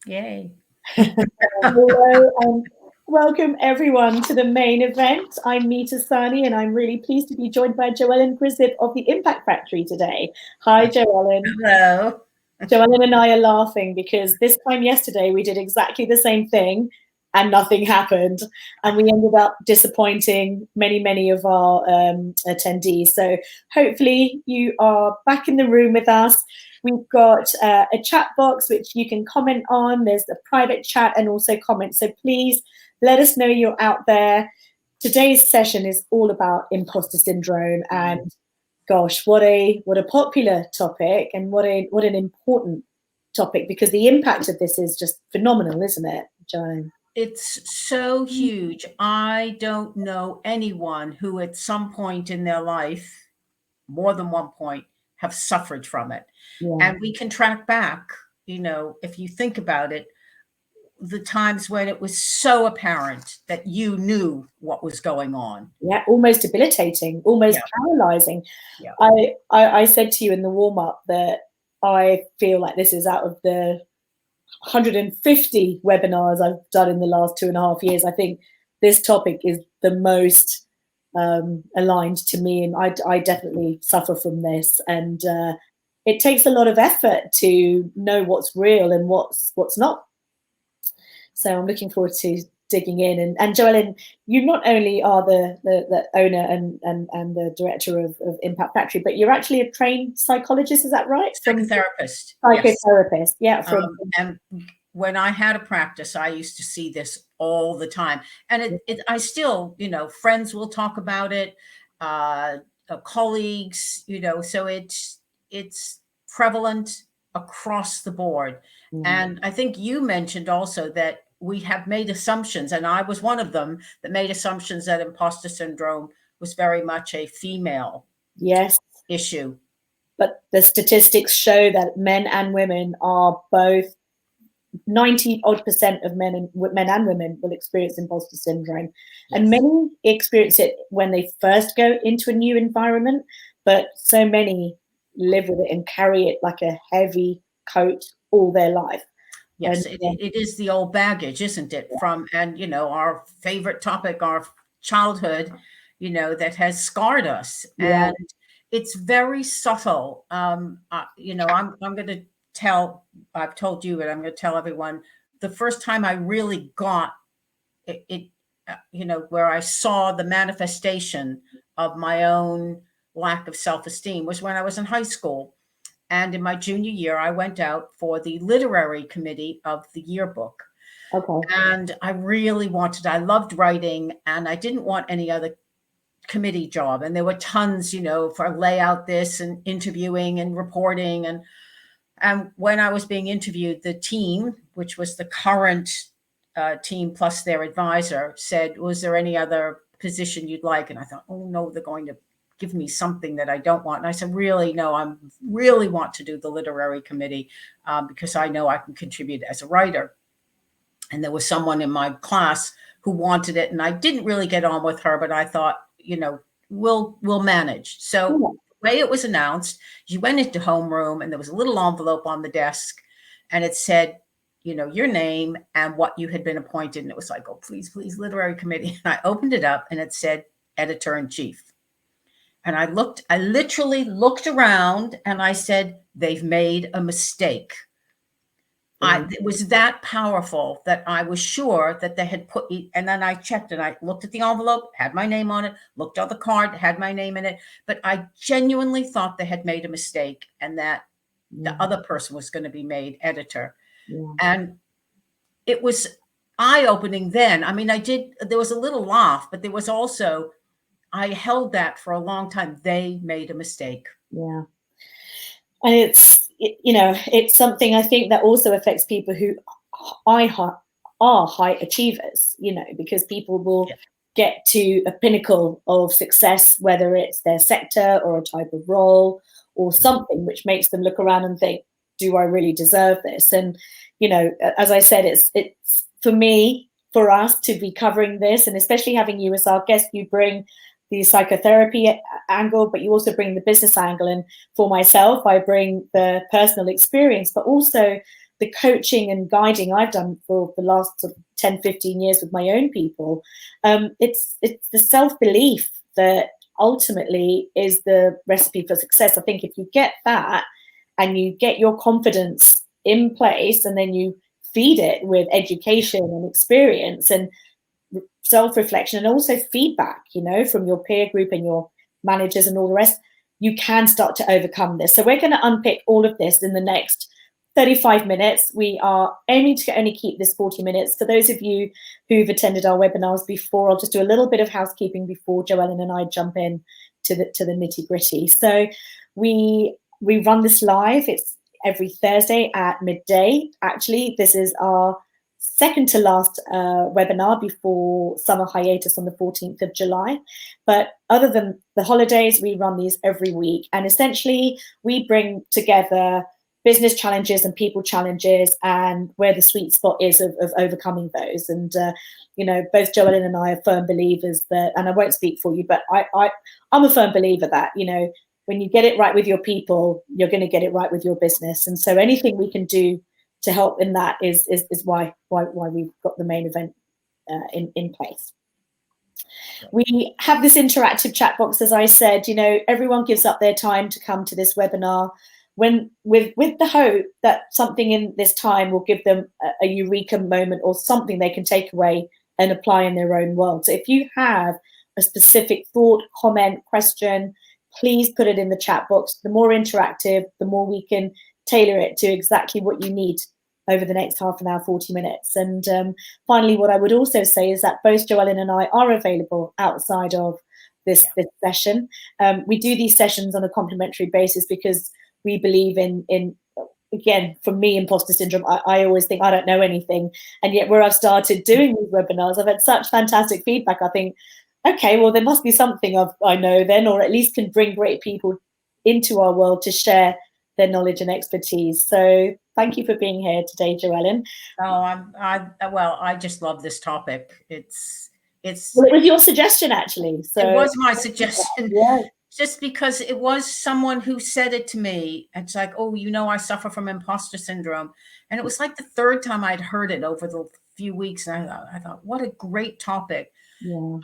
Yay. Hello and welcome everyone to the main event. I'm Nita Sani and I'm really pleased to be joined by Joellen Grisip of the Impact Factory today. Hi, Joellen. Hello. Joellen and I are laughing because this time yesterday we did exactly the same thing and nothing happened. And we ended up disappointing many of our attendees. So hopefully you are back in the room with us. We've got a chat box which you can comment on. There's a private chat and also comments. So please let us know you're out there. Today's session is all about imposter syndrome, and gosh, what a popular topic, and what an important topic, because the impact of this is just phenomenal, isn't it, Joanne? It's so huge. I don't know anyone who at some point in their life, more than one point, have suffered from it. Yeah. And we can track back, if you think about it, the times when it was so apparent that you knew what was going on. Yeah, almost debilitating, almost paralyzing. Yeah. I said to you in the warm-up that I feel like this is out of the 150 webinars I've done in the last 2.5 years. I think this topic is the most aligned to me, and I definitely suffer from this. And it takes a lot of effort to know what's real and what's not. So I'm looking forward to digging in. And Joellen, you not only are the owner and the director of Impact Factory, but you're actually a trained psychologist, is that right? Psychotherapist. Psychotherapist, yes. Yeah. And when I had a practice, I used to see this all the time. And I still, friends will talk about it, colleagues, so it's prevalent across the board. And I think you mentioned also that we have made assumptions, and I was one of them that made assumptions that imposter syndrome was very much a female issue. But the statistics show that men and women are both 90% of men and women will experience imposter syndrome. Yes. And many experience it when they first go into a new environment, but so many live with it and carry it like a heavy coat all their life. Yes, it is the old baggage, isn't it? From, and our favorite topic, our childhood, that has scarred us. Yeah. And it's very subtle. I'm going to I've told you, but I'm going to tell everyone, the first time I really got it, where I saw the manifestation of my own lack of self-esteem was when I was in high school. And in my junior year, I went out for the literary committee of the yearbook. Okay. And I loved writing, and I didn't want any other committee job. And there were tons, for layout this and interviewing and reporting. And when I was being interviewed, the team, which was the current team plus their advisor, said, was there any other position you'd like? And I thought, oh no, they're going to give me something that I don't want. And I said, really, no, I really want to do the literary committee because I know I can contribute as a writer. And there was someone in my class who wanted it, and I didn't really get on with her, but I thought, we'll manage. So the way it was announced, you went into homeroom and there was a little envelope on the desk and it said, your name and what you had been appointed. And it was like, oh, please, literary committee. And I opened it up and it said editor-in-chief. And I literally looked around and I said, they've made a mistake. It was that powerful that I was sure that they had put, and then I checked and I looked at the envelope, had my name on it, looked at the card, had my name in it. But I genuinely thought they had made a mistake and that the other person was going to be made editor. Yeah. And it was eye-opening then. I mean, there was a little laugh, but there was also, I held that for a long time. They made a mistake. Yeah. And it's something I think that also affects people who are high achievers, because people will get to a pinnacle of success, whether it's their sector or a type of role or something, which makes them look around and think, do I really deserve this? And, as I said, it's for me, for us to be covering this, and especially having you as our guest, you bring the psychotherapy angle, but you also bring the business angle. And for myself, I bring the personal experience, but also the coaching and guiding I've done for the last sort of 10, 15 years with my own people, it's the self-belief that ultimately is the recipe for success. I think if you get that and you get your confidence in place, and then you feed it with education and experience and self-reflection, and also feedback, from your peer group and your managers and all the rest, you can start to overcome this. So we're going to unpick all of this in the next 35 minutes. We are aiming to only keep this 40 minutes. For those of you who've attended our webinars before, I'll just do a little bit of housekeeping before Joellen and I jump in to the nitty gritty. So we run this live. It's every Thursday at midday. Actually, this is our second to last webinar before summer hiatus on the 14th of July. But other than the holidays, we run these every week. And essentially, we bring together business challenges and people challenges, and where the sweet spot is of overcoming those. And, both Joellen and I are firm believers that, and I won't speak for you, but I'm a firm believer that, when you get it right with your people, you're going to get it right with your business. And so anything we can do to help in that is why we've got the main event in place. We have this interactive chat box, as I said. Everyone gives up their time to come to this webinar, with the hope that something in this time will give them a eureka moment or something they can take away and apply in their own world. So if you have a specific thought, comment, question, please put it in the chat box. The more interactive, the more we can tailor it to exactly what you need over the next half an hour, 40 minutes. And finally, what I would also say is that both Joellen and I are available outside of this session. We do these sessions on a complimentary basis because we believe in again, for me, imposter syndrome, I always think I don't know anything. And yet where I've started doing these webinars, I've had such fantastic feedback. I think, okay, well, there must be something I know then, or at least can bring great people into our world to share their knowledge and expertise. So thank you for being here today, Joellen. I just love this topic. It's well, it was your suggestion, actually. So it was my suggestion. Yeah. Just because it was someone who said it to me. It's like, oh, I suffer from imposter syndrome. And it was like the third time I'd heard it over the few weeks. And I thought, what a great topic. Yeah.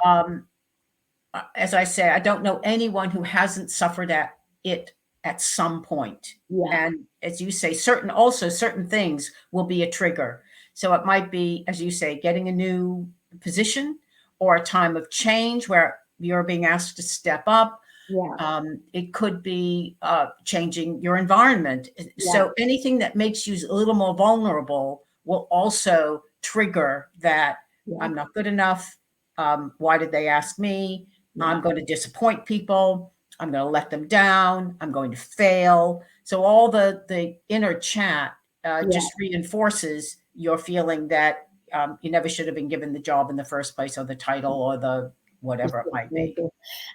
As I say, I don't know anyone who hasn't suffered it at some point. Yeah. And as you say, certain things will be a trigger. So it might be, as you say, getting a new position or a time of change where you're being asked to step up. Yeah. It could be changing your environment. Yeah. So anything that makes you a little more vulnerable will also trigger that. Yeah. I'm not good enough. Why did they ask me? Yeah. I'm going to disappoint people. I'm going to let them down. I'm going to fail. So all the inner chat just reinforces your feeling that you never should have been given the job in the first place, or the title, or the whatever it might be.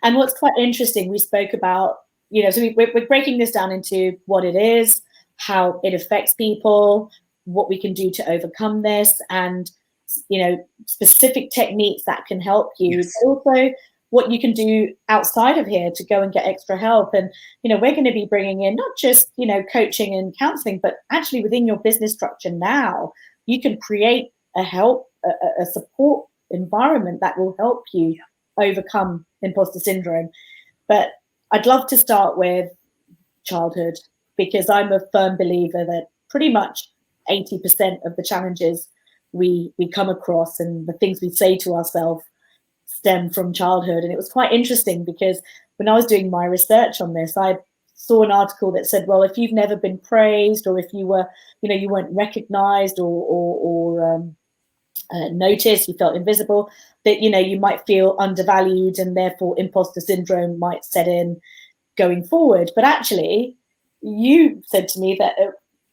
And what's quite interesting, we spoke about, so we're breaking this down into what it is, how it affects people, what we can do to overcome this, and, specific techniques that can help you, yes. But also what you can do outside of here to go and get extra help. And, we're going to be bringing in not just, coaching and counseling, but actually within your business structure now, you can create a support environment that will help you overcome imposter syndrome. But I'd love to start with childhood, because I'm a firm believer that pretty much 80% of the challenges we come across and the things we say to ourselves stem from childhood. And it was quite interesting because when I was doing my research on this, I saw an article that said, well, if you've never been praised, or if you were, you weren't recognized or noticed, you felt invisible, that you might feel undervalued, and therefore imposter syndrome might set in going forward. But actually, you said to me that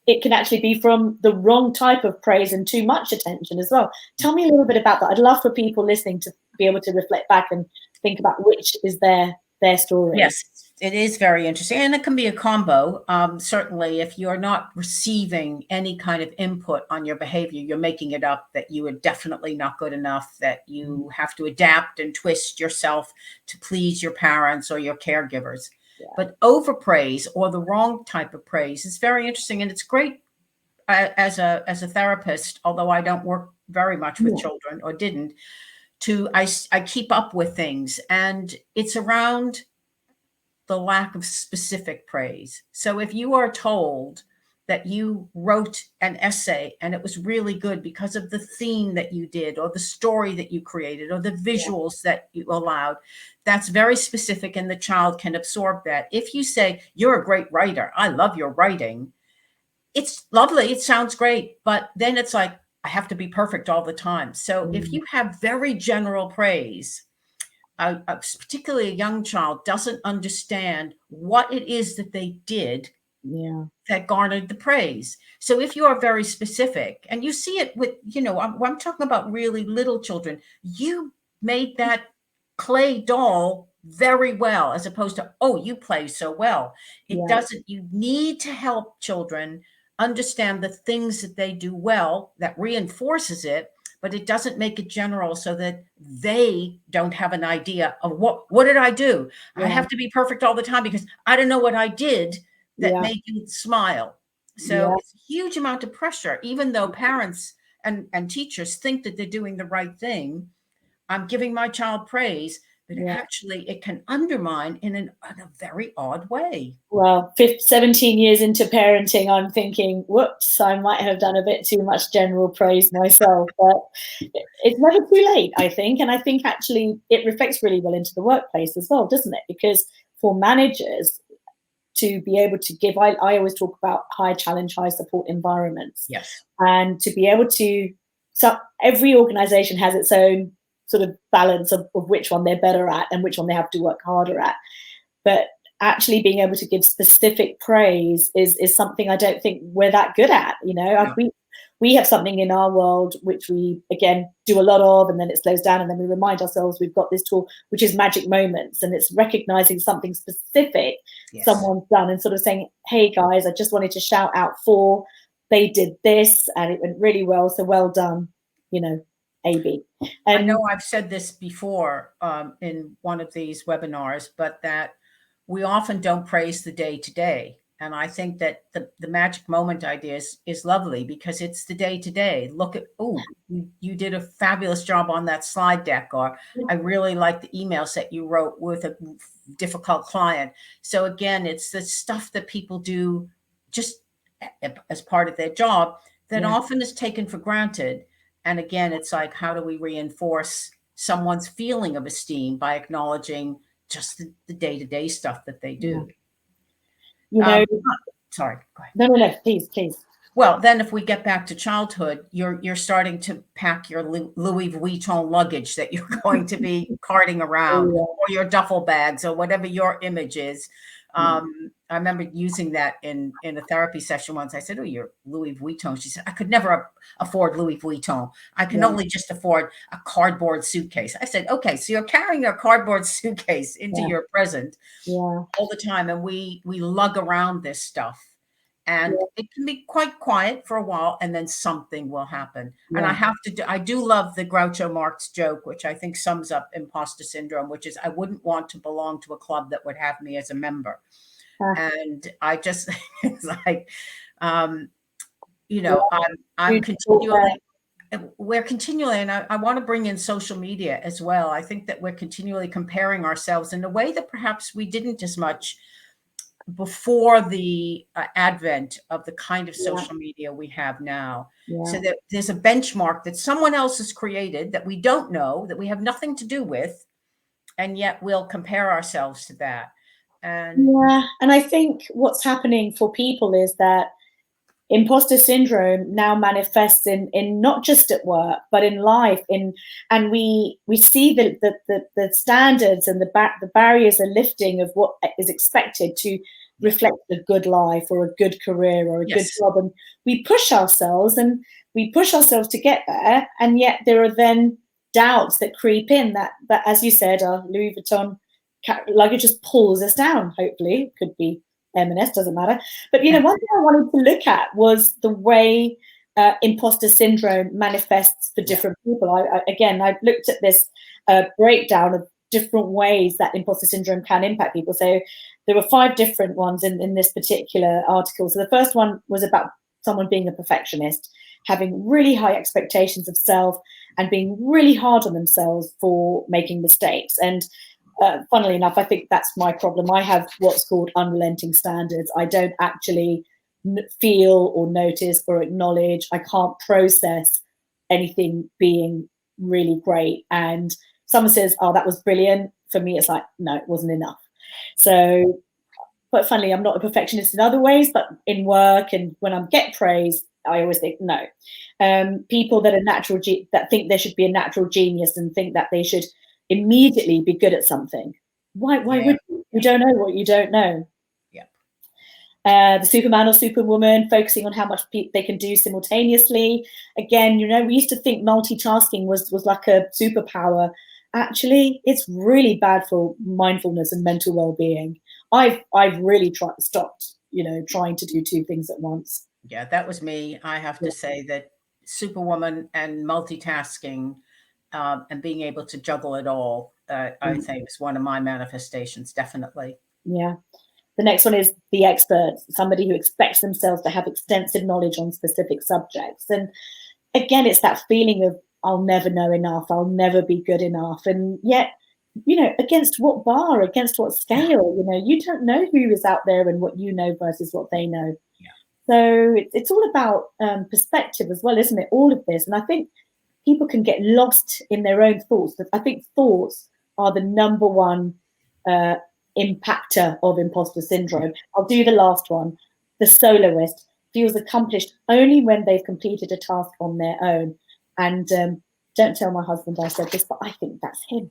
it can actually be from the wrong type of praise and too much attention as well. Tell me a little bit about that. I'd love for people listening to be able to reflect back and think about which is their story. Yes, it is very interesting. And it can be a combo. Certainly, if you're not receiving any kind of input on your behavior, you're making it up that you are definitely not good enough, that you have to adapt and twist yourself to please your parents or your caregivers. Yeah. But overpraise, or the wrong type of praise, is very interesting. And it's great as a therapist, although I don't work very much with Yeah. children or didn't, I keep up with things, and it's around the lack of specific praise. So if you are told that you wrote an essay and it was really good because of the theme that you did, or the story that you created, or the visuals that you allowed, that's very specific and the child can absorb that. If you say, you're a great writer, I love your writing, it's lovely, it sounds great, but then it's like, I have to be perfect all the time. So if you have very general praise, particularly a young child doesn't understand what it is that they did Yeah. that garnered the praise. So if you are very specific, and you see it with, I'm talking about really little children, you made that clay doll very well, as opposed to, oh, you play so well. It Yeah. doesn't, you need to help children understand the things that they do well that reinforces it, but it doesn't make it general so that they don't have an idea of what did I do? I Yeah. have to be perfect all the time because I don't know what I did that Yeah. made you smile. So Yeah. it's a huge amount of pressure, even though parents and teachers think that they're doing the right thing. I'm giving my child praise, but Yeah. actually it can undermine in a very odd way. Well, 17 years into parenting, I'm thinking, whoops, I might have done a bit too much general praise myself. But it's never too late, I think. And I think actually it reflects really well into the workplace as well, doesn't it? Because for managers to be able to give, I always talk about high challenge, high support environments. Yes. And to be able to, so every organization has its own sort of balance of which one they're better at and which one they have to work harder at. But actually being able to give specific praise is something I don't think we're that good at. No. We have something in our world which we again do a lot of, and then it slows down, and then we remind ourselves we've got this tool which is magic moments, and it's recognizing something specific Yes. someone's done and sort of saying, hey guys, I just wanted to shout out for, they did this and it went really well, so well done, AB. I know I've said this before in one of these webinars, but that we often don't praise the day to day. And I think that the magic moment idea is lovely because it's the day to day. Look at, oh, you did a fabulous job on that slide deck, or I really like the emails that you wrote with a difficult client. So again, it's the stuff that people do just as part of their job that often is taken for granted. And again, it's like, how do we reinforce someone's feeling of esteem by acknowledging just the day-to-day stuff that they do? Sorry, go ahead. No, please. Well, then if we get back to childhood, you're starting to pack your Louis Vuitton luggage that you're going to be carting around, or your duffel bags, or whatever your image is. I remember using that in a therapy session once. I said, oh, you're Louis Vuitton. She said, I could never afford Louis Vuitton. I can only just afford a cardboard suitcase. I said, okay, so you're carrying a cardboard suitcase into your present all the time. And we lug around this stuff. And it can be quite quiet for a while, and then something will happen. And I do love the Groucho Marx joke, which I think sums up imposter syndrome, which is, I wouldn't want to belong to a club that would have me as a member. And I just, it's like, I'm continually, we're continually, and I want to bring in social media as well. I think that we're continually comparing ourselves in a way that perhaps we didn't as much before the advent of the kind of social media we have now. So that there's a benchmark that someone else has created that we don't know, that we have nothing to do with, and yet we'll compare ourselves to that. And I think what's happening for people is that imposter syndrome now manifests in not just at work but in life, and we see the standards and the barriers are lifting of what is expected to reflect a good life or a good career or a good job, and we push ourselves to get there, and yet there are then doubts that creep in that as you said, our Louis Vuitton luggage just pulls us down. Hopefully it could be M&S, doesn't matter. But one thing I wanted to look at was the way imposter syndrome manifests for different people. I looked at this breakdown of different ways that imposter syndrome can impact people. So there were 5 different ones in this particular article. So the first one was about someone being a perfectionist, having really high expectations of self, and being really hard on themselves for making mistakes. And funnily enough, I think that's my problem. I have what's called unrelenting standards. I don't actually feel or notice or acknowledge. I can't process anything being really great. And someone says, "Oh, that was brilliant." For me, it's like, no, it wasn't enough. So, but funnily, I'm not a perfectionist in other ways, but in work and when I get praise, I always think no. People that are that think there should be a natural genius and think that they should immediately be good at something. Why Yeah. would you? You don't know what you don't know. Yeah. The Superman or Superwoman focusing on how much they can do simultaneously. Again, we used to think multitasking was like a superpower. Actually, it's really bad for mindfulness and mental well-being. I've really stopped, trying to do two things at once. Yeah, that was me. I have to say that Superwoman and multitasking, and being able to juggle it all, I think is one of my manifestations, definitely. Yeah. The next one is the expert, somebody who expects themselves to have extensive knowledge on specific subjects. And again, it's that feeling of, I'll never know enough, I'll never be good enough. And yet, against what bar, against what scale, you don't know who is out there and what you know versus what they know. Yeah. So it's all about perspective as well, isn't it? All of this. And I think people can get lost in their own thoughts. But I think thoughts are the number one impactor of imposter syndrome. I'll do the last one. The soloist feels accomplished only when they've completed a task on their own. And don't tell my husband I said this, but I think that's him.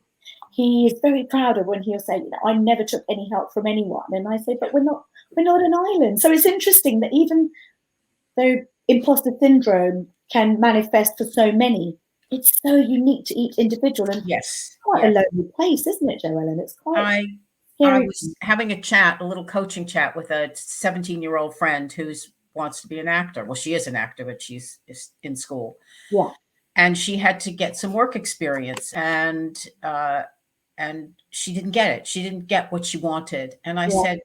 He is very proud of when he'll say, I never took any help from anyone. And I say, but we're not an island. So it's interesting that even though imposter syndrome can manifest for so many, it's so unique to each individual. And Yes. quite a lonely place, isn't it, Joellen? It's quite I was having a little coaching chat with a 17-year-old friend who wants to be an actor. Well, she is an actor, but she's in school. Yeah. And she had to get some work experience, and she didn't get it. She didn't get what she wanted. And I said,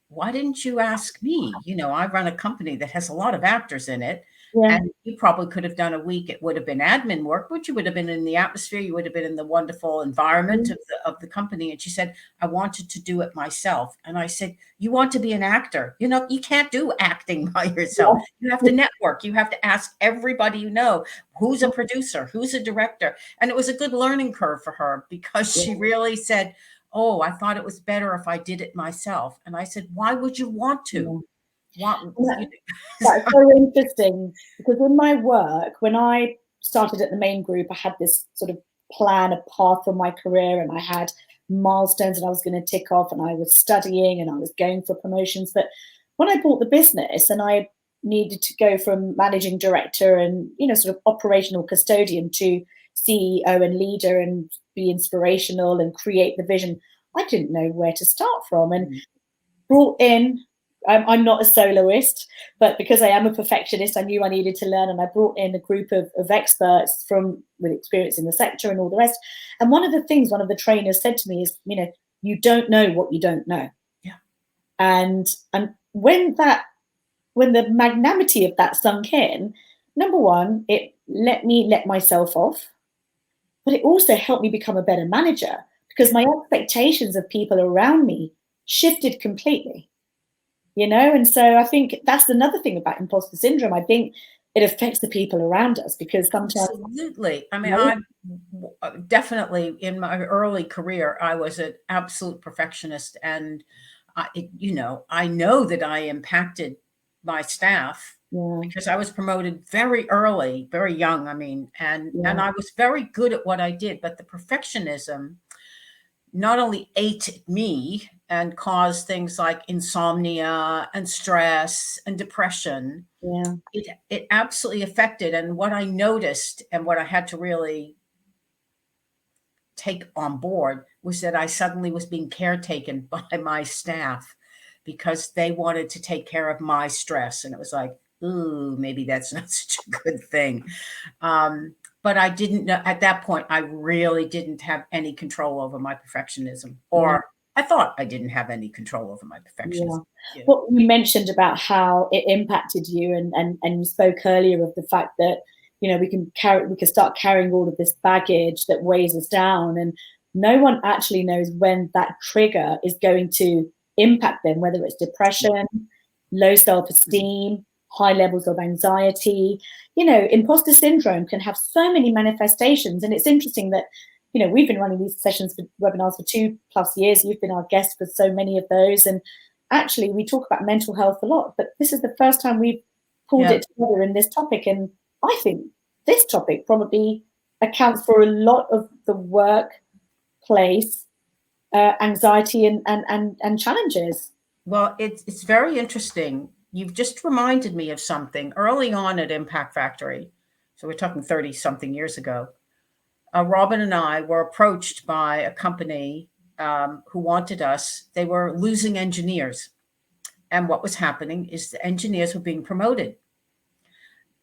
why didn't you ask me? I run a company that has a lot of actors in it. Yeah. And you probably could have done a week. It would have been admin work, but you would have been in the atmosphere. You would have been in the wonderful environment of the company. And she said, I wanted to do it myself. And I said, you want to be an actor? You can't do acting by yourself. You have to network. You have to ask everybody who's a producer, who's a director. And it was a good learning curve for her, because she really said, oh, I thought it was better if I did it myself. And I said, why would you want to? That's so interesting, because in my work, when I started at the main group, I had this sort of plan, a path for my career, and I had milestones that I was going to tick off, and I was studying and I was going for promotions. But when I bought the business and I needed to go from managing director and sort of operational custodian to CEO and leader and be inspirational and create the vision, I didn't know where to start from. And brought in, I'm not a soloist, but because I am a perfectionist, I knew I needed to learn, and I brought in a group of experts with experience in the sector and all the rest. And one of the trainers said to me is, you don't know what you don't know. Yeah. And when the magnanimity of that sunk in, number one, it let me let myself off, but it also helped me become a better manager, because my expectations of people around me shifted completely. And so I think that's another thing about imposter syndrome. I think it affects the people around us, because sometimes. Absolutely. I mean, I definitely, in my early career, I was an absolute perfectionist, and I know that I impacted my staff because I was promoted very early, very young. I mean, and I was very good at what I did, but the perfectionism not only ate at me and caused things like insomnia and stress and depression. Yeah. It absolutely affected. And what I noticed and what I had to really take on board was that I suddenly was being caretaken by my staff, because they wanted to take care of my stress. And it was like, ooh, maybe that's not such a good thing. But I didn't know at that point, I really didn't have any control over my perfectionism or I thought I didn't have any control over my Yeah. perfectionism. Yeah. Well, you mentioned about how it impacted you, and you spoke earlier of the fact that, you know, we can start carrying all of this baggage that weighs us down, and no one actually knows when that trigger is going to impact them, whether it's Yeah. depression, low self-esteem, high levels of anxiety. You know, imposter syndrome can have so many manifestations, and it's interesting that, you know, we've been running these sessions for webinars for 2+ years. You've been our guest for so many of those, and actually we talk about mental health a lot, but this is the first time we've pulled Yeah. it together in this topic. And I think this topic probably accounts for a lot of the workplace anxiety and challenges. Well, it's very interesting. You've just reminded me of something early on at Impact Factory. So we're talking 30 something years ago. Robin and I were approached by a company who wanted us. They were losing engineers. And what was happening is the engineers were being promoted.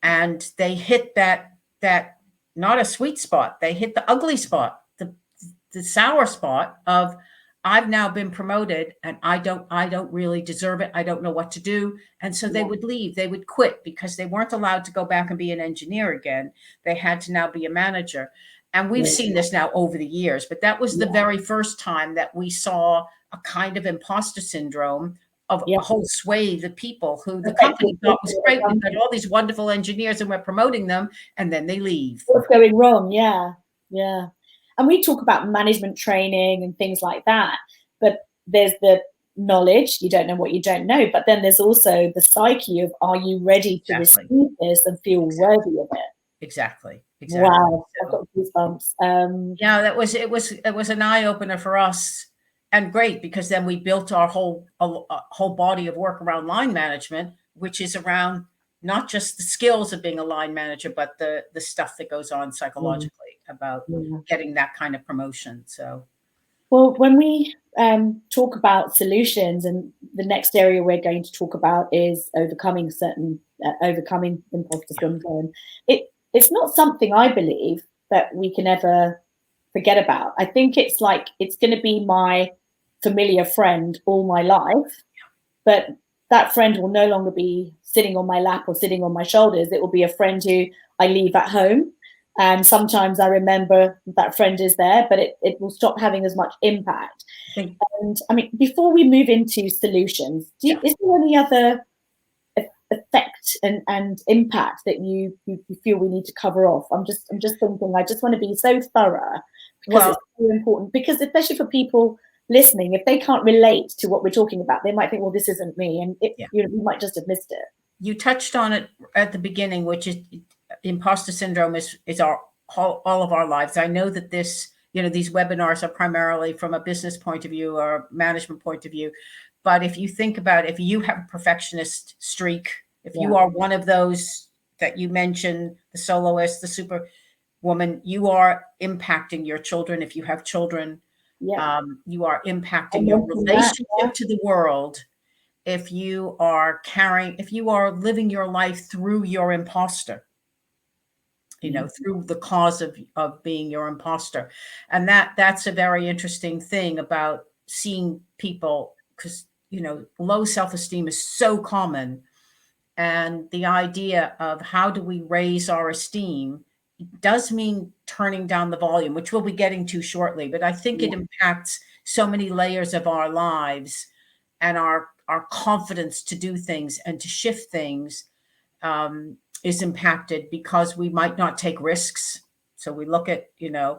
And they hit that not a sweet spot. They hit the ugly spot, the sour spot of I've now been promoted and I don't really deserve it. I don't know what to do. And so they Yeah. would leave. They would quit because they weren't allowed to go back and be an engineer again. They had to now be a manager. And we've Yeah. seen this now over the years, but that was the very first time that we saw a kind of imposter syndrome of Yeah. a whole swathe of people who the Affected company thought was people. great. We've got all these wonderful engineers and we're promoting them, and then they leave. What's going wrong? Yeah, yeah. And we talk about management training and things like that, but there's the knowledge, you don't know what you don't know, but then there's also the psyche of, are you ready to Exactly. receive this and feel Exactly. worthy of it? Exactly. Wow, I've So, got goosebumps. yeah, it was an eye opener for us, and great because then we built our whole body of work around line management, which is around not just the skills of being a line manager, but the stuff that goes on Yeah, psychologically about yeah. getting that kind of promotion. So Well, when we talk about solutions, and the next area we're going to talk about is overcoming imposter syndrome. It's not something I believe that we can ever forget about. I think it's like it's going to be my familiar friend all my life, but that friend will no longer be sitting on my lap or sitting on my shoulders. It will be a friend who I leave at home. And sometimes I remember that friend is there, but it will stop having as much impact. I think, And I mean, before we move into solutions, yeah. is there any other effect and impact that you feel we need to cover off? I'm just thinking, I just want to be so thorough because Well, it's so important, because especially for people listening, if they can't relate to what we're talking about, they might think, well, this isn't me, and yeah. we might just have missed it. You touched on it at the beginning, which is imposter syndrome is our all of our lives. I know that these webinars are primarily from a business point of view or a management point of view. But if you think about if you have a perfectionist streak, if you Yeah, are one of those that you mentioned, the soloist, the superwoman, you are impacting your children. If you have children, yeah. you are I impacting your mentioned that. Yeah, relationship to the world. If you are living your life through your imposter, yeah, through the cause of being your imposter. And that's a very interesting thing about seeing people, because low self-esteem is so common. And the idea of how do we raise our esteem does mean turning down the volume, which we'll be getting to shortly. But I think it yeah. impacts so many layers of our lives and our confidence to do things and to shift things is impacted because we might not take risks. So we look at, Yeah,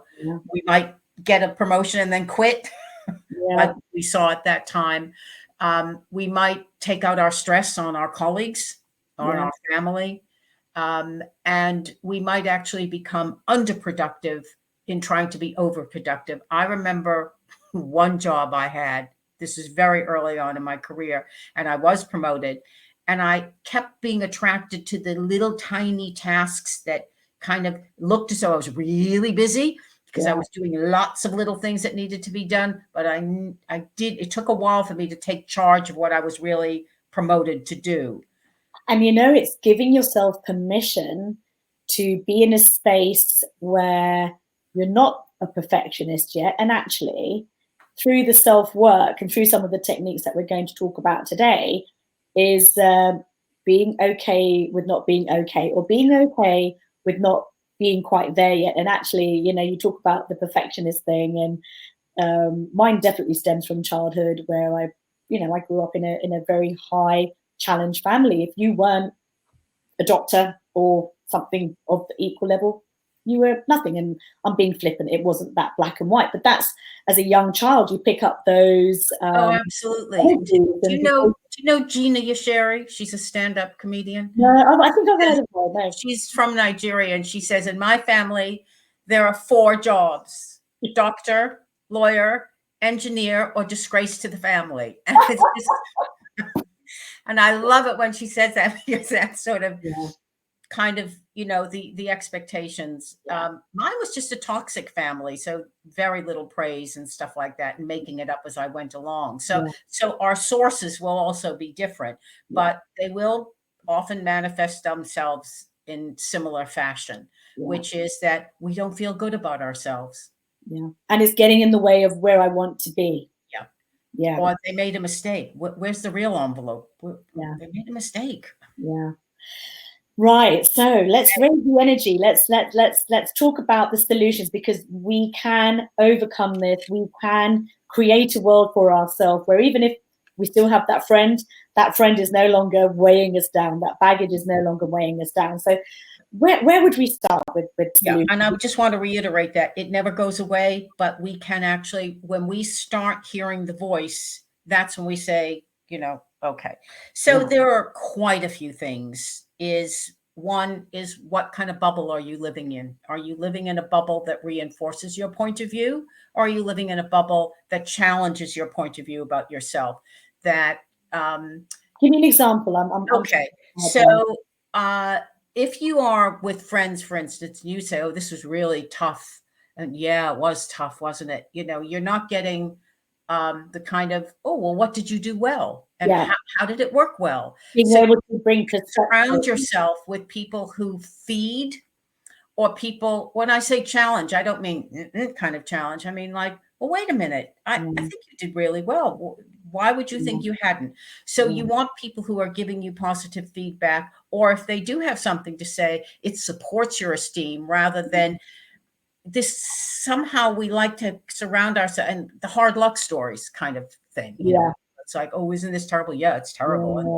we might get a promotion and then quit, yeah. like we saw at that time. We might take out our stress on our colleagues, on Yeah. our family, and we might actually become underproductive in trying to be overproductive. I remember one job I had. This is very early on in my career, and I was promoted. And I kept being attracted to the little tiny tasks that kind of looked as though I was really busy because I Yeah. was doing lots of little things that needed to be done. But it took a while for me to take charge of what I was really promoted to do. And it's giving yourself permission to be in a space where you're not a perfectionist yet. And actually, through the self-work and through some of the techniques that we're going to talk about today is being okay with not being okay, or being okay with not being quite there yet. And actually, you talk about the perfectionist thing, and mine definitely stems from childhood, where I grew up in a very high challenge family. If you weren't a doctor or something of the equal level, you were nothing. And I'm being flippant, it wasn't that black and white, but that's, as a young child, you pick up those Oh, absolutely. energies. Do you know Gina Yasheri? She's a stand-up comedian. No, I think I've heard of her. No. She's from Nigeria, and she says, in my family, there are 4 jobs: doctor, lawyer, engineer, or disgrace to the family. And it's just, and I love it when she says that, because that's sort of kind of, the expectations. Mine was just a toxic family, so very little praise and stuff like that, and making it up as I went along. So our sources will also be different, but they will often manifest themselves in similar fashion, which is that we don't feel good about ourselves. Yeah. And it's getting in the way of where I want to be. Yeah. Yeah. Or they made a mistake. Where's the real envelope? They made a mistake. Yeah. Right. So let's raise the energy. Let's talk about the solutions, because we can overcome this. We can create a world for ourselves where, even if we still have that friend is no longer weighing us down. That baggage is no longer weighing us down. So where would we start with solutions? And I just want to reiterate that it never goes away, but we can actually, when we start hearing the voice, that's when we say, okay. So there are quite a few things. One is, what kind of bubble are you living in? Are you living in a bubble that reinforces your point of view? Or are you living in a bubble that challenges your point of view about yourself? That give me an example. Okay. So if you are with friends, for instance, and you say, oh, this was really tough. And yeah, it was tough, wasn't it? You're not getting the kind of, oh, well, what did you do well? And how did it work well? Being able to bring surround yourself with people who feed, or people, when I say challenge, I don't mean kind of challenge. I mean, like, well, wait a minute. I think you did really well. Why would you think you hadn't? So you want people who are giving you positive feedback, or if they do have something to say, it supports your esteem, rather than this. Somehow we like to surround ourselves and the hard luck stories kind of thing. It's like, oh, isn't this terrible? Yeah, it's terrible. And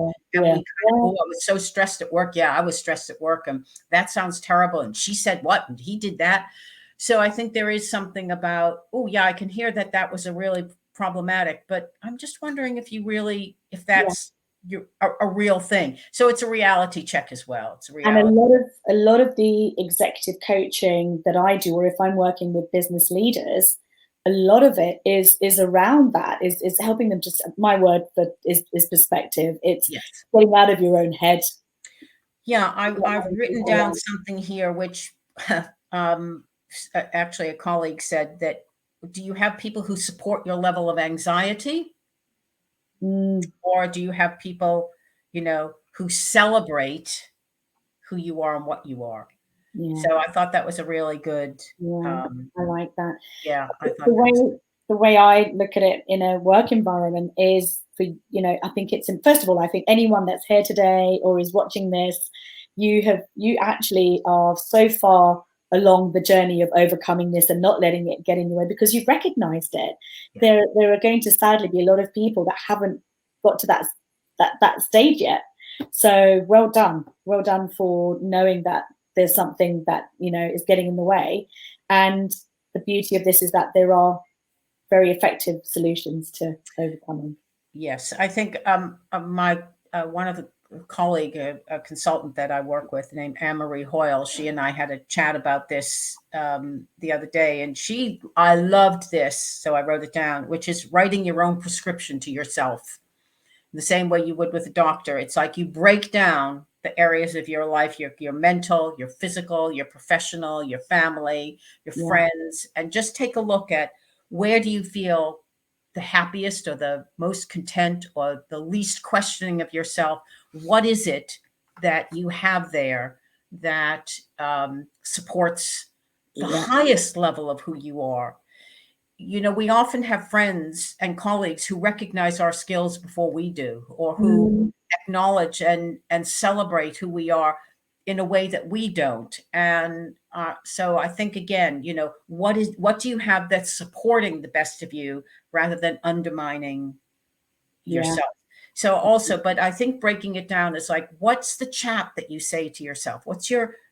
we oh, I was so stressed at work. Yeah, I was stressed at work, and that sounds terrible. And she said what? And he did that. So I think there is something about, oh yeah, I can hear that was a really problematic, but I'm just wondering if that's a real thing. So it's a reality check as well. It's a reality. And a lot of the executive coaching that I do, or if I'm working with business leaders, a lot of it is around that, is helping them. Just my word for is perspective. It's getting out of your own head. Yeah, I've written down something here, which actually a colleague said that, do you have people who support your level of anxiety? Or do you have people, who celebrate who you are and what you are? So I thought that was a really good. I like that. Yeah, I thought the way I look at it in a work environment is, for I think it's, first of all, I think anyone that's here today or is watching this, you actually are so far along the journey of overcoming this and not letting it get in your way, because you've recognized it. There are going to sadly be a lot of people that haven't got to that stage yet. So well done for knowing that there's something that is getting in the way. And the beauty of this is that there are very effective solutions to overcoming. Yes, I think my one of the colleague, a consultant that I work with named Anne-Marie Hoyle, she and I had a chat about this the other day, and I loved this, so I wrote it down, which is writing your own prescription to yourself. The same way you would with a doctor. It's like you break down the areas of your life, your mental, your physical, your professional, your family, your friends, and just take a look at, where do you feel the happiest, or the most content, or the least questioning of yourself? What is it that you have there that supports the highest level of who you are? we often have friends and colleagues who recognize our skills before we do, or who Mm, acknowledge and celebrate who we are in a way that we don't. And so I think, again, what do you have that's supporting the best of you rather than undermining yeah, yourself? So also, but I think breaking it down is like, what's the chat that you say to yourself?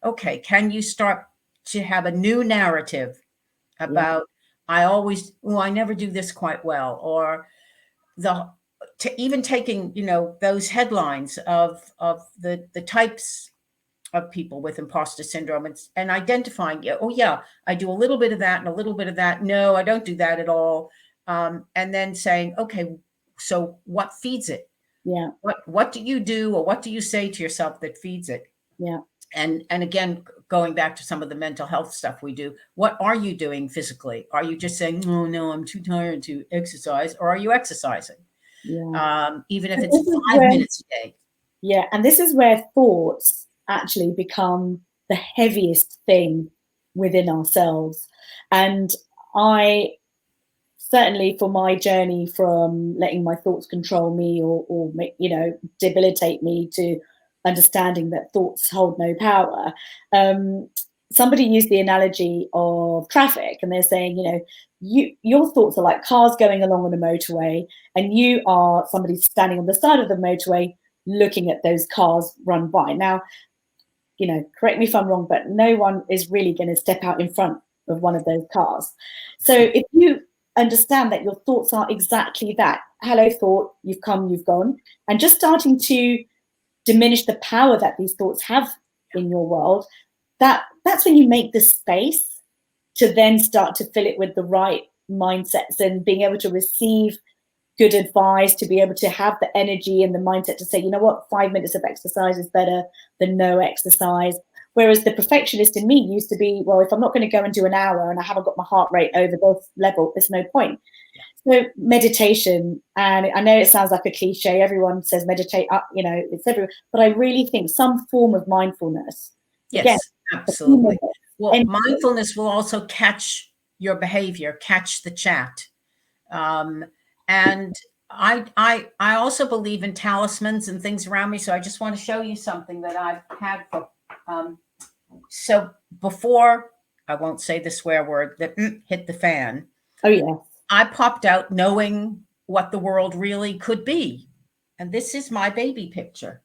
Okay, can you start to have a new narrative yeah, about, I never do this quite well, or the to even taking, those headlines of the types of people with imposter syndrome, and identifying, yeah, oh yeah, I do a little bit of that and a little bit of that. No, I don't do that at all. And then saying, okay, so what feeds it? yeah, What do you do, or what do you say to yourself that feeds it? yeah, And again, going back to some of the mental health stuff we do, what are you doing physically? Are you just saying, oh no, I'm too tired to exercise, or are you exercising? yeah. Even if And it's this is 5 minutes a day. yeah, and this is where thoughts actually become the heaviest thing within ourselves. And I certainly, for my journey from letting my thoughts control me, or debilitate me, to understanding that thoughts hold no power. Um, Somebody used the analogy of traffic, and they're saying, your thoughts are like cars going along on a motorway, and you are somebody standing on the side of the motorway looking at those cars run by. Now, correct me if I'm wrong, but no one is really going to step out in front of one of those cars. So if you understand that your thoughts are exactly that, hello thought, you've come, you've gone, and just starting to diminish the power that these thoughts have in your world, that's when you make the space to then start to fill it with the right mindsets and being able to receive good advice, to be able to have the energy and the mindset to say, you know what, 5 minutes of exercise is better than no exercise. Whereas the perfectionist in me used to be, well, if I'm not going to go and do an hour and I haven't got my heart rate over this level, there's no point. So meditation, and I know it sounds like a cliche, everyone says meditate, it's everywhere, but I really think some form of mindfulness, again, Yes, a few absolutely. minutes, Well, and mindfulness will also catch your behavior, catch the chat. Um, and I also believe in talismans and things around me. So I just want to show you something that I've had for, so before, I won't say the swear word that hit the fan, oh yeah, I popped out knowing what the world really could be. And this is my baby picture.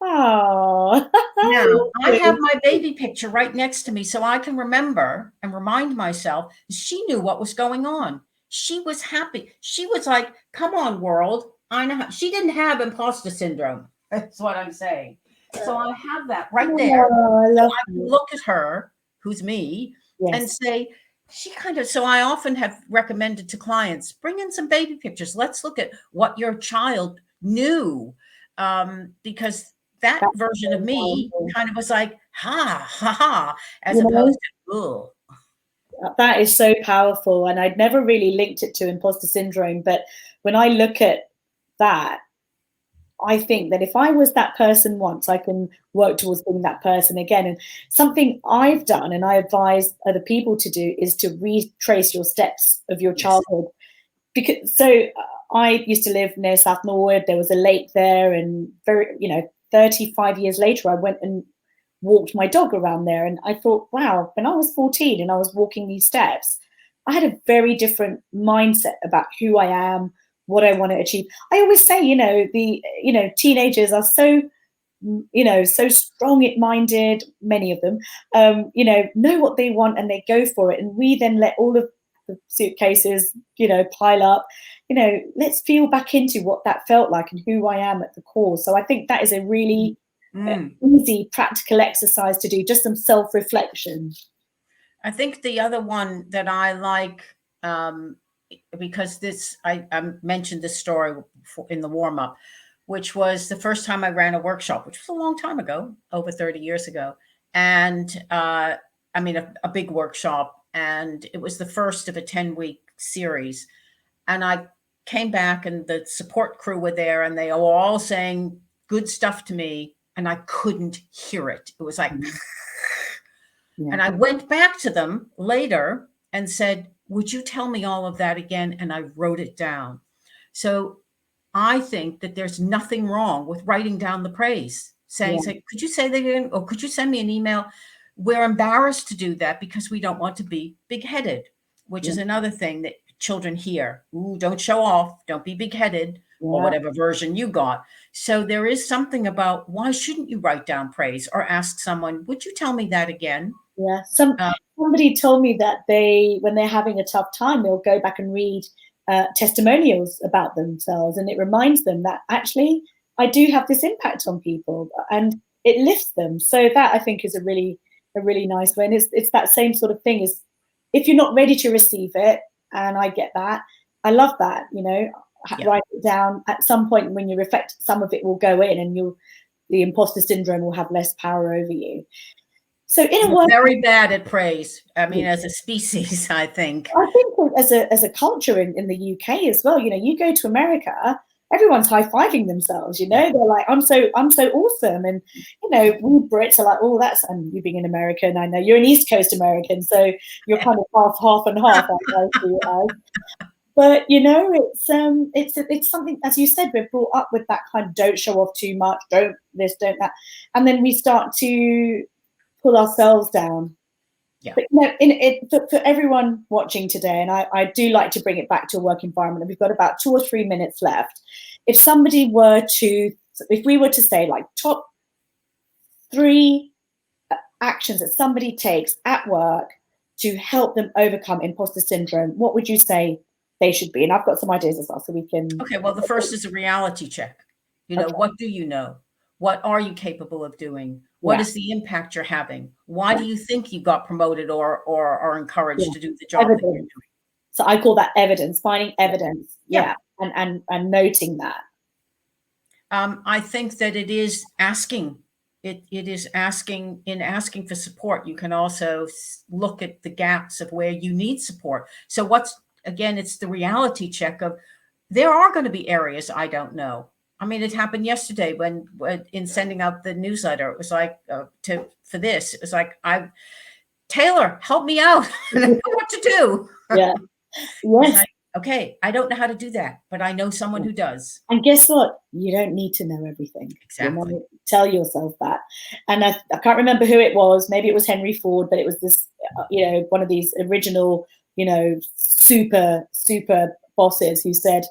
oh, Now, I have my baby picture right next to me so I can remember and remind myself she knew what was going on. She was happy. She was like, come on, world. I know. She didn't have imposter syndrome. That's what I'm saying. So I have that right there. oh, I So love I can you. look at her, who's me, and Yes. say, so I often have recommended to clients, bring in some baby pictures. Let's look at what your child knew. Because that That's version of so me powerful. kind of was like, ha, ha, ha, as You know, opposed to, ugh. that is so powerful. And I'd never really linked it to imposter syndrome. But when I look at that, I think that if I was that person once, I can work towards being that person again. And something I've done and I advise other people to do is to retrace your steps of your Yes. childhood. Because I used to live near South Norwood. There was a lake there, and 35 years later, I went and walked my dog around there, and I thought, wow, when I was 14 and I was walking these steps, I had a very different mindset about who I am, what I want to achieve. I always say, teenagers are so so strong-minded, many of them, know what they want and they go for it. And we then let all of the suitcases, pile up. Let's feel back into what that felt like and who I am at the core. So I think that is a really Mm. easy, practical exercise to do, just some self-reflection. I think the other one that I like, because I mentioned this story in the warm up, which was the first time I ran a workshop, which was a long time ago, over 30 years ago. And I mean, a big workshop. And it was the first of a 10-week series. And I came back, and the support crew were there, and they were all saying good stuff to me. And I couldn't hear it. It was like, Yeah. and I went back to them later and said, would you tell me all of that again? And I wrote it down. So I think that there's nothing wrong with writing down the praise, saying, Yeah. say, could you say that again? Or could you send me an email? We're embarrassed to do that because we don't want to be big headed, which Yeah. is another thing that children hear. Ooh, don't show off, don't be big headed, or Yeah. whatever version you got. So there is something about why shouldn't you write down praise or ask someone, would you tell me that again? Yeah. Uh, Somebody told me that when they're having a tough time, they'll go back and read testimonials about themselves, and it reminds them that actually I do have this impact on people, and it lifts them. So that, I think, is a really nice way. And it's that same sort of thing, is if you're not ready to receive it, and I get that, I love that, yeah. write it down. At some point when you reflect, some of it will go in, and the imposter syndrome will have less power over you. So in a We're word, very bad at praise. I mean, as a species, I think. I think as a culture in the UK as well, you go to America, everyone's high-fiving themselves, Yeah. they're like, I'm so awesome. And, we Brits are like, oh, and you being an American, I know you're an East Coast American, so you're kind of half and half, I see it as. But, it's something, as you said, we're brought up with that kind of don't show off too much, don't this, don't that. And then we start to pull ourselves down. Yeah. But for everyone watching today, and I do like to bring it back to a work environment, and we've got about 2 or 3 minutes left. If we were to say, like, top 3 actions that somebody takes at work to help them overcome imposter syndrome, what would you say they should be? And I've got some ideas as well, so we can. Okay. Well, the first is a reality check. Okay. What do you know? What are you capable of doing? What Yeah. is the impact you're having? Why do you think you got promoted or are encouraged to do the job that you're doing? So I call that evidence, finding evidence. Yeah. And noting that. I think that it is asking. It is asking. In asking for support, you can also look at the gaps of where you need support. So it's the reality check of, there are going to be areas I don't know. I mean, it happened yesterday when in sending out the newsletter, it was like for this, it was like, Taylor, help me out. I don't know what to do. Yeah. Yes. Like, okay, I don't know how to do that, but I know someone who does. And guess what? You don't need to know everything. Exactly. Tell yourself that. And I can't remember who it was. Maybe it was Henry Ford, but it was this, one of these original, super, super bosses who said,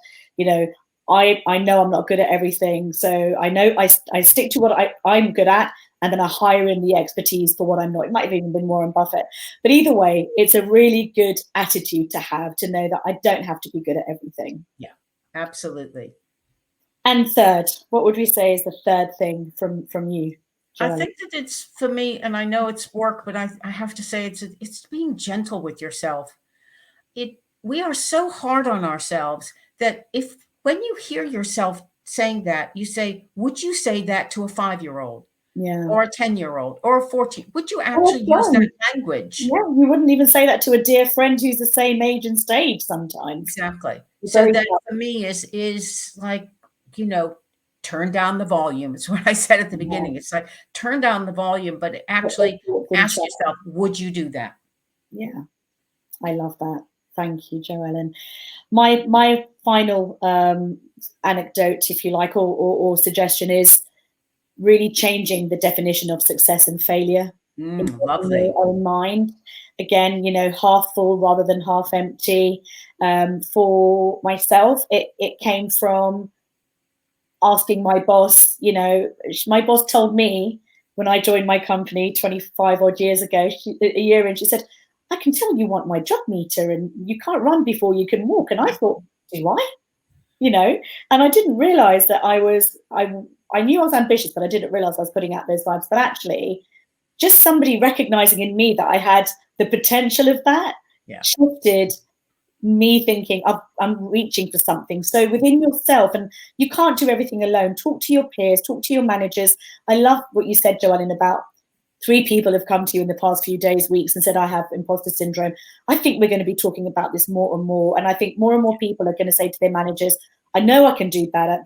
I know I'm not good at everything. So I know I stick to what I'm good at, and then I hire in the expertise for what I'm not. It might have even been Warren Buffett. But either way, it's a really good attitude to have, to know that I don't have to be good at everything. Yeah, absolutely. And third, what would we say is the third thing from you, Joanne? I think that it's, for me, and I know it's work, but I have to say it's being gentle with yourself. We are so hard on ourselves that when you hear yourself saying that, you say, would you say that to a 5-year-old? Yeah. Or a 10-year-old or a 14? Would you actually use that language? Yeah, you wouldn't even say that to a dear friend who's the same age and stage sometimes. Exactly. So that for me is like, turn down the volume. It's what I said at the beginning. It's like, turn down the volume, but actually ask yourself, would you do that? Yeah, I love that. Thank you, Joellen. My final anecdote, if you like, or suggestion is really changing the definition of success and failure in your own mind. Again, half full rather than half empty. For myself, it came from asking my boss. My boss told me when I joined my company 25 odd years ago, a year in, she said, I can tell you want my job meter and you can't run before you can walk. And I thought, do I? And I didn't realize that I knew I was ambitious, but I didn't realize I was putting out those vibes. But actually, just somebody recognizing in me that I had the potential of that shifted me thinking I'm reaching for something. So within yourself, and you can't do everything alone. Talk to your peers, talk to your managers. I love what you said, Joellen, about 3 people have come to you in the past few days, weeks, and said, I have imposter syndrome. I think we're going to be talking about this more and more. And I think more and more people are going to say to their managers, I know I can do better.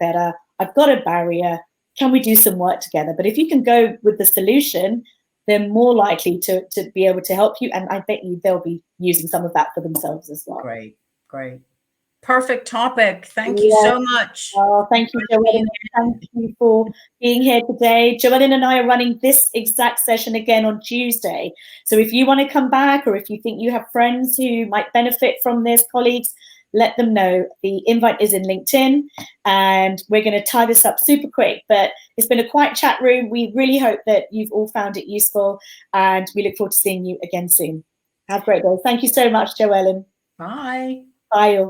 I've got a barrier. Can we do some work together? But if you can go with the solution, they're more likely to be able to help you. And I bet you they'll be using some of that for themselves as well. Great, great. Perfect topic. Thank you Yes. so much. Thank you, Joellen. Thank you for being here today. Joellen and I are running this exact session again on Tuesday. So if you want to come back, or if you think you have friends who might benefit from this, colleagues, let them know. The invite is in LinkedIn, and we're going to tie this up super quick. But it's been a quiet chat room. We really hope that you've all found it useful, and we look forward to seeing you again soon. Have a great day. Thank you so much, Joellen. Bye. Bye.